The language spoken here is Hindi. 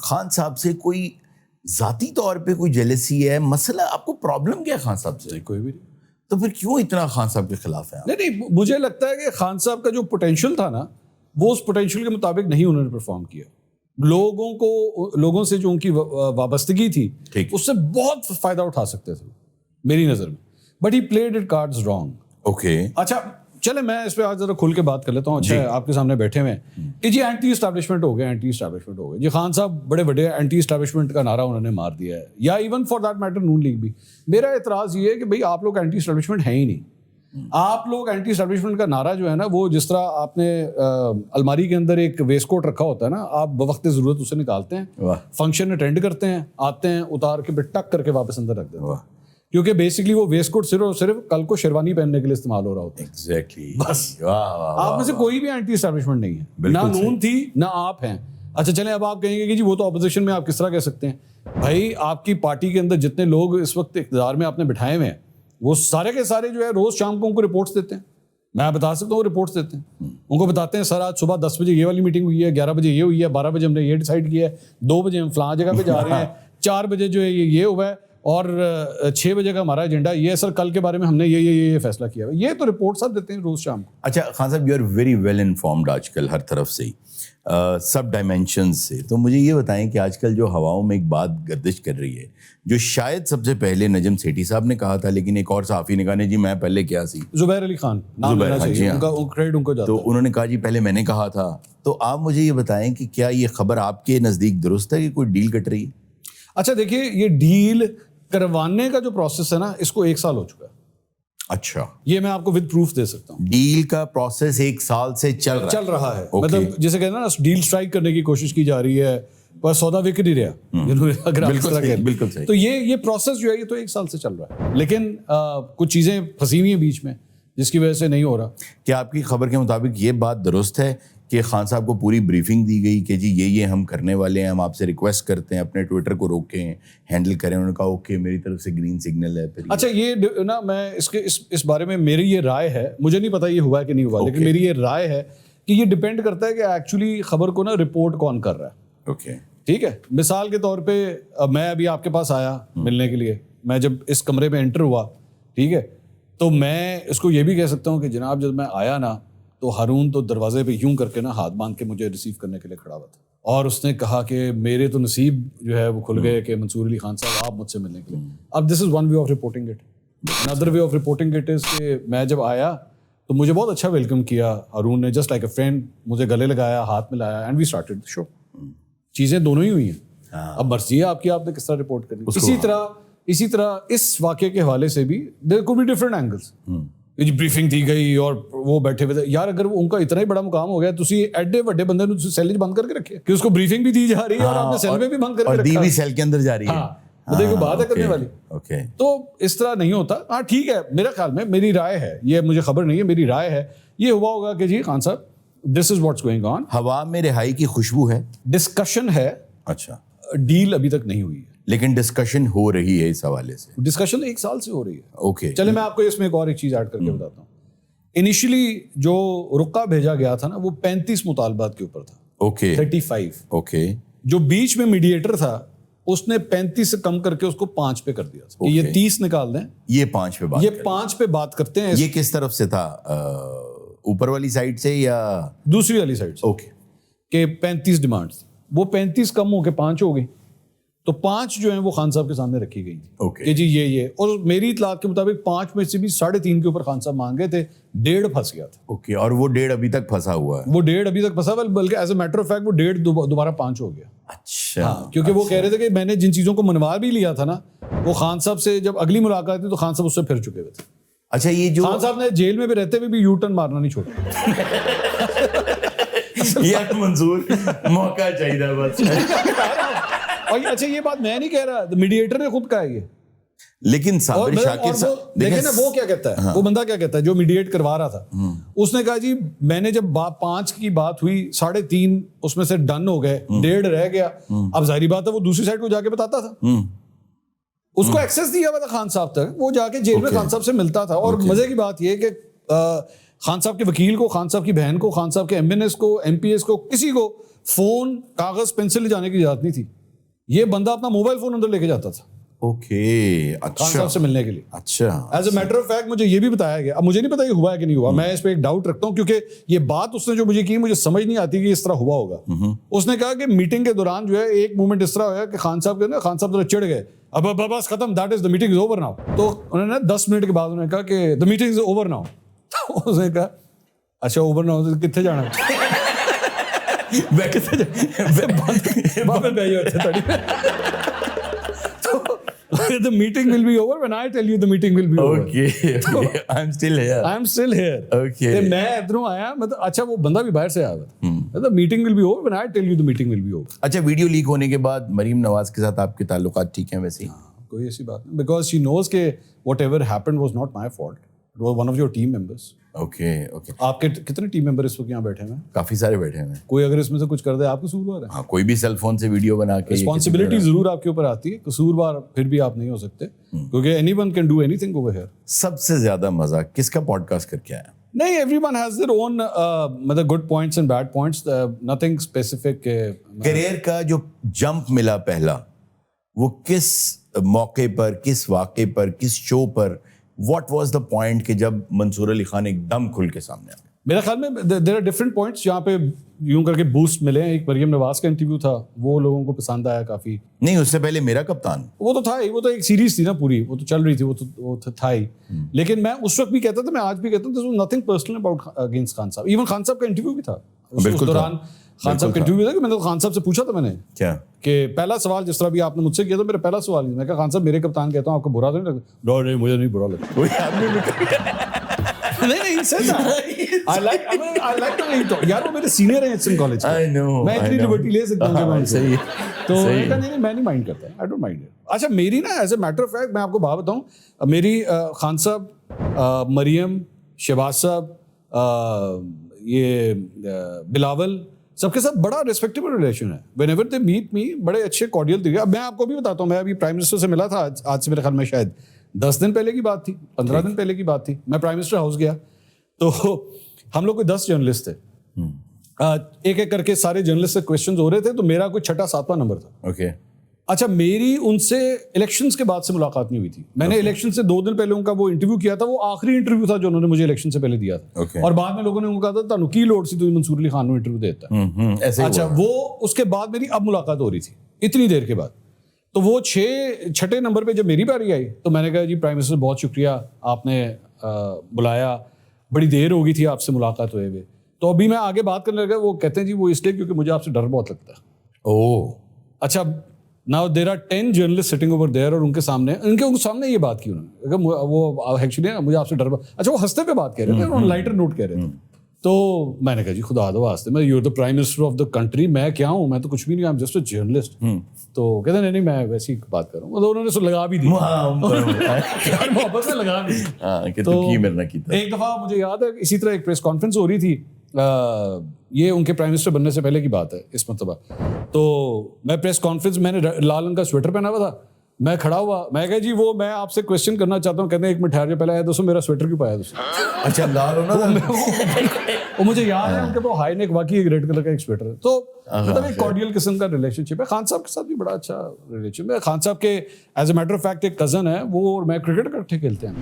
खान साहब से कोई जाती तौर पे कोई जेलसी है, मसला आपको प्रॉब्लम क्या है खान साहब से? कोई भी नहीं। तो फिर क्यों इतना खान साहब के खिलाफ है आप? नहीं, मुझे लगता है कि खान साहब का जो पोटेंशियल था ना, वो उस पोटेंशियल के मुताबिक नहीं उन्होंने परफॉर्म किया। लोगों से जो उनकी वाबस्तगी थी, उससे बहुत फायदा उठा सकते थे मेरी नजर में, but he played it cards wrong. Okay, अच्छा चले मैं इस पे आज जरा खुल के बात कर लेता हूँ। अच्छा आपके सामने बैठे हुए हैं कि जी एंटी इस्टेब्लिशमेंट हो गए जी। खान साहब बड़े बड़े एंटी इस्टेब्लिशमेंट का नारा उन्होंने मार दिया है, या even for that matter Noon league भी। मेरा एतराज़ ये है कि भाई आप लोग एंटी इस्टेब्लिशमेंट हैं ही नहीं। आप लोग एंटी इस्टेब्लिशमेंट का नारा जो है ना, वो जिस तरह आपने अलमारी के अंदर एक वेस्ट कोट रखा होता है ना, आप बवक्त ज़रूरत उसे निकालते हैं, फंक्शन अटेंड करते हैं, आते हैं, उतार के टक करके वापस अंदर रख देते हैं, क्योंकि बेसिकली वो वेस्ट कोट सिर्फ और सिर्फ कल को शेरवानी पहनने के लिए इस्तेमाल हो रहा होता है। एग्जैक्टली। बस आप में से कोई भी एंटी इस्टेब्लिशमेंट नहीं है, ना नून थी ना आप हैं। अच्छा चलें, अब आप कहेंगे कि जी वो तो ऑपोजिशन में, आप किस तरह कह सकते हैं? भाई आपकी पार्टी के अंदर जितने लोग इस वक्त इक़्तिदार में आपने बिठाए हुए हैं, वो सारे के सारे जो है रोज शाम को उनको रिपोर्ट्स देते हैं। मैं बता सकता हूँ, रिपोर्ट्स देते हैं, उनको बताते हैं सर आज सुबह 10 बजे ये वाली मीटिंग हुई है, 11 बजे ये हुई है, 12 बजे हमने ये डिसाइड किया है, 2 बजे हम फलां जगह पे जा रहे हैं, 4 बजे जो है ये हुआ है, और 6 बजे का हमारा एजेंडा ये, सर कल के बारे में हमने ये फैसला किया है। ये तो रिपोर्ट सब देते हैं रोज शाम को। अच्छा Khan sahab, you are very well informed आजकल हर तरफ से ही, सब डायमेंशंस से। तो मुझे ये बताएं कि आजकल जो हवाओं में एक बात गर्दिश कर रही है, जो शायद सबसे पहले नजम सेठी साहब ने कहा था, लेकिन एक और सहाफ़ी ने कहा नहीं जी मैं पहले क्या सी, जुबैर अली खान नाम लेना चाहिए, उनका क्रेडिट उनको जाता तो है। उन्होंने कहा जी पहले मैंने कहा था। तो आप मुझे ये बताएं कि क्या ये खबर आपके नज़दीक दुरुस्त है कि कोई डील कट रही है? अच्छा देखिए, ये डील करवाने का जो प्रोसेस है ना, इसको 1 साल हो चुका है। अच्छा, ये मैं आपको विद प्रूफ दे सकता हूँ। डील का प्रोसेस 1 साल से चल रहा है। मतलब जिसे कहते हैं ना, डील स्ट्राइक करने की कोशिश की जा रही है, पर सौदा बिक नहीं रहा। अगर बिल्कुल सही। तो ये प्रोसेस जो है ये तो 1 साल से चल रहा है, लेकिन कुछ चीजें फंसी हुई हैं बीच में, जिसकी वजह से नहीं हो रहा। क्या आपकी खबर के मुताबिक ये बात दुरुस्त है कि खान साहब को पूरी ब्रीफिंग दी गई कि जी ये हम करने वाले हैं, हम आपसे रिक्वेस्ट करते हैं अपने ट्विटर को रोकें, हैंडल करें? उन्होंने कहा ओके, मेरी तरफ से ग्रीन सिग्नल है। फिर अच्छा ये ना, मैं इस बारे में मेरी ये राय है, मुझे नहीं पता ये हुआ है कि नहीं हुआ, लेकिन मेरी ये राय है कि ये डिपेंड करता है कि एक्चुअली खबर को ना रिपोर्ट कौन कर रहा है। ओके, ठीक है, मिसाल के तौर पे मैं अभी आपके पास आया मिलने के लिए, मैं जब इस कमरे में एंटर हुआ, ठीक है, तो मैं इसको ये भी कह सकता हूँ कि जनाब जब मैं आया ना, तो हारून तो दरवाजे पे यूं करके ना हाथ बांध के मुझे रिसीव करने के लिए खड़ा हुआ था, और उसने कहा कि मेरे तो नसीब जो है वो खुल गए कि मंसूर अली खान साहब आप मुझसे मिलने के लिए। अब this is one way of reporting it. Another way of reporting it is कि मैं जब आया तो मुझे बहुत अच्छा वेलकम किया हारून ने, जस्ट लाइक अ फ्रेंड, मुझे गले लगाया, हाथ मिलाया, and we started the show. चीज़ें दोनों ही हुई हैं। अब मर्जी है आपकी, आपने किस तरह रिपोर्ट करनी। इसी तरह इस वाक़े के हवाले से भी there could be different angles. Briefing दी गई और वो बैठे हुए थे यार, अगर वो उनका इतना ही बड़ा मुकाम हो गया, तुसी एडे बड़े बंदे ने सेल बंद करके रखे कि उसको ब्रीफिंग भी दी जा रही है और आपने सेल में भी बंद करके रखा, दी भी सेल के अंदर जा रही है। मतलब कोई बात है करने वाली। ओके, तो इस तरह नहीं होता। हाँ ठीक है, मेरे ख्याल में, मेरी राय है, ये मुझे खबर नहीं है, मेरी राय है, ये हुआ होगा कि जी खान साहब this is what's going on. हवा में रिहाई की खुशबू है, डिस्कशन है। अच्छा, डील अभी तक नहीं हुई है, लेकिन डिस्कशन हो रही है इस हवाले से। डिस्कशन 1 साल से हो रही है। ओके, चले मैं आपको इसमें एक और एक चीज ऐड करके बताता हूँ। इनिशियली जो रुका भेजा गया था ना, वो 35 मुतालबात के ऊपर था। ओके, 35। ओके, जो बीच में मीडिएटर था उसने 35 से कम करके उसको 5 पे कर दिया था कि ये 30 निकाल दें, ये 5 पे बात, ये 5 पे बात करते हैं। ये किस तरफ से था, ऊपर वाली साइड से या दूसरी वाली साइड से? ओके, के 35 डिमांड्स, वो 35 कम होके 5 हो गई, तो 5 जो है वो खान साहब के सामने रखी गई। ओके, कि जी ये और मेरी इतलात के मुताबिक 5 में से भी 3.5 के ऊपर खान साहब मांग गए थे, 1.5 फंस गया था। ओके, और वो 1.5 अभी तक फंसा हुआ है? वो 1.5 अभी तक फंसा, बल्कि as a matter of fact वो 1.5 दोबारा 5 हो गया। अच्छा, हाँ, क्योंकि वो कह रहे थे कि मैंने जिन चीजों को मनवा भी लिया था ना, वो खान साहब से जब अगली मुलाकात थी तो खान साहब उससे फिर चुके हुए थे। अच्छा, ये जो खान साहब ने जेल में भी रहते हुए भी यू टर्न मारना नहीं छोड़ा। यार मंजूर, मौका चाहिए बस। और अच्छा ये बात मैं नहीं कह रहा, मीडिएटर ने खुद कहा है ये। लेकिन साबिर शाकिर साहब देखें ना वो क्या कहता है, वो बंदा क्या कहता है जो मीडिएट करवा रहा था, उसने कहा जी मैंने जब 5 की बात हुई, 3.5 उसमें से डन हो गए, 1.5 रह गया। अब जाहिर बात है वो दूसरी साइड को जाके बताता था, उसको एक्सेस दिया हुआ था खान साहब तक, वो जाके जेल में खान साहब से मिलता था। और मजे की बात ये कि खान साहब के वकील को, खान साहब की बहन को, खान साहब के एमएनएस को, एमपीएस को, किसी को फोन, कागज, पेंसिल ले जाने की इजाजत नहीं थी। ये बंदा अपना मोबाइल फोन अंदर लेके जाता था ओके, खान अच्छा साहब से मिलने के लिए। अच्छा। As a matter of fact मुझे ये भी बताया गया, अब मुझे नहीं पता ये हुआ है कि नहीं हुआ, मैं इस पे एक डाउट रखता हूँ, क्योंकि ये बात उसने जो मुझे की मुझे समझ नहीं आती कि इस तरह हुआ होगा। उसने कहा कि मीटिंग के दौरान जो है एक मोमेंट इस तरह हुआ कि खान साहब जरा चिढ़ गए, अब बस खत्म, that is the meeting is over now. तो उन्होंने 10 मिनट के बाद उन्होंने कहा कि the meeting is over now. तो उसने कहा अच्छा ओवर नाउ तो कितने जाना The meeting will be over when I tell you the meeting will be over. Okay, I'm still here. I'm still here. Okay. ते मैं इधरों आया, मतलब अच्छा वो बंदा भी बाहर से आया था। The meeting will be over when I tell you the meeting will be over. अच्छा, वीडियो लीक होने के बाद मरीम नवाज के साथ आपके ताल्लुकात ठीक हैं वैसे ही? कोई ऐसी बात नहीं, because she knows कि whatever happened was not my fault. It was one of your team members. Okay okay. आपके कितने टीम मेंबर इस वक्त यहाँ बैठे हैं? काफी सारे बैठे हैं। कोई अगर इसमें से कुछ कर दे आप कसूरवार है। हाँ, कोई भी सेल फोन से वीडियो बना के रिस्पॉन्सिबिलिटी जरूर आपके ऊपर आती है, कसूरवार फिर भी आप नहीं हो सकते, क्योंकि anyone can do anything over here. सबसे ज्यादा मजा किसका पॉडकास्ट करके आया? नहीं, एवरीवन हैज देयर ओन मतलब good points and bad points, nothing specific. Career का जो जंप मिला पहला, वो किस मौके पर, किस वाक़े पर, किस शो पर, व्हाट वाज द पॉइंट कि जब मंसूर अली खान एकदम खुल के सामने आ गए? मेरे ख्याल में देयर आर डिफरेंट पॉइंट्स जहाँ पे यूं करके बूस्ट मिले हैं। एक मरियम नवाज का इंटरव्यू था, वो लोगों को पसंद आया काफी। नहीं, उससे पहले मेरा कप्तान, वो तो था ही, वो तो एक सीरीज थी ना पूरी, वो तो चल रही थी, वो था ही। लेकिन मैं उस वक्त भी कहता था, मैं आज भी कहता हूँ, nothing personal about against Khan साहब। इवन खान साहब का इंटरव्यू भी था उस दौरान, खान साहब का इंटरव्यू था कि मैंने खान साहब से पूछा था मैंने क्या कि पहला सवाल जिस तरह भी आपने मुझसे किया था, मेरा पहला सवाल मैं कहा खान साहब मेरे कप्तान कहता हूँ आपको बुरा तो नहीं लगता? नहीं, मुझे नहीं बुरा लगता। नहीं, I like तो यार वो मेरे सीनियर हैं एचएम कॉलेज के, मैं इतनी लिबर्टी ले सकता हूँ। सही तो मैं नहीं माइंड करता, आई डोंट माइंड इट। अच्छा, मेरी ना as a matter of fact मैं आपको बात बताऊँ, मेरी खान साहब, मरियम, शहबाज साहब, ये बिलावल, सबके साथ बड़ा रिस्पेक्टेबल रिलेशन है। व्हेनेवर दे मीट मी, बड़े अच्छे कॉर्डियल तरीके। अब मैं आपको भी बताता हूँ, मैं अभी प्राइम मिनिस्टर से मिला था आज से मेरे ख्याल में शायद 10 दिन पहले की बात थी, 15 दिन पहले की बात थी। मैं प्राइम मिनिस्टर हाउस गया तो हम लोग कोई 10 जर्नलिस्ट थे, एक एक करके सारे जर्नलिस्ट से क्वेश्चंस हो रहे थे, तो मेरा कोई 6वां 7वां नंबर था। ओके। अच्छा, मेरी उनसे इलेक्शंस के बाद से मुलाकात नहीं हुई थी। मैंने इलेक्शन से 2 दिन पहले उनका वो इंटरव्यू किया था, वो आखिरी इंटरव्यू था जो उन्होंने मुझे इलेक्शन से पहले दिया था। और बाद में लोगों ने उनको कहा था तानू की लोड सी, तू मंसूर अली खान को इंटरव्यू देता। ऐसे अच्छा, वो उसके बाद मेरी अब मुलाकात हो रही थी इतनी देर के बाद। तो वो 6 नंबर पे जब मेरी बारी आई तो मैंने कहा जी प्राइम मिनिस्टर बहुत शुक्रिया, आपने बुलाया, बड़ी देर हो गई थी आपसे मुलाकात हुए हुए। तो अभी मैं आगे बात करने लगा, वो कहते हैं जी वो इसलिए क्योंकि मुझे आपसे डर बहुत लगता है। ओह, अच्छा, now there are 10 journalist sitting over there, और उनके सामने ये बात की उन्होंने, वो एक्चुअली मुझे आपसे डर। अच्छा, वो हंसते पे बात कह रहे थे, उन्होंने लाइटर नोट कह रहे थे। तो मैंने कहा जी खुदा दो वास्ते, मैं you are the prime minister of the country, मैं क्या हूँ, मैं तो कुछ भी नहीं, I am just a journalist. तो कहते नहीं, मैं वैसे ही बात कर रहा हूँ। तो उन्होंने लगा भी दी, मोहब्बत से लगा दी। तो एक दफा मुझे याद है, इसी तरह एक प्रेस कॉन्फ्रेंस हो रही थी, ये उनके प्राइम मिनिस्टर बनने से पहले की बात है इस मरतबा। तो मैं प्रेस कॉन्फ्रेंस, मैंने लाल रंग का स्वेटर पहना हुआ था, मैं खड़ा हुआ, मैं कहा जी वो मैं आपसे क्वेश्चन करना चाहता हूँ। कहते हैं 1 मिनट ठहर जाओ, पहले आया दोस्तों मेरा स्वेटर क्यों पाया दोस्तों? अच्छा, लाल होना वो मुझे याद है, उनके वो हाई नेक वाकई एक रेड कलर का एक स्वेटर है। तो मतलब एक कॉर्डियल किस्म का रिलेशनशिप है। खान साहब के साथ भी बड़ा अच्छा रिलेशनशिप है। खान साहब के as a matter of fact एक कजन है, वो और मैं क्रिकेट इकट्ठे खेलते हैं।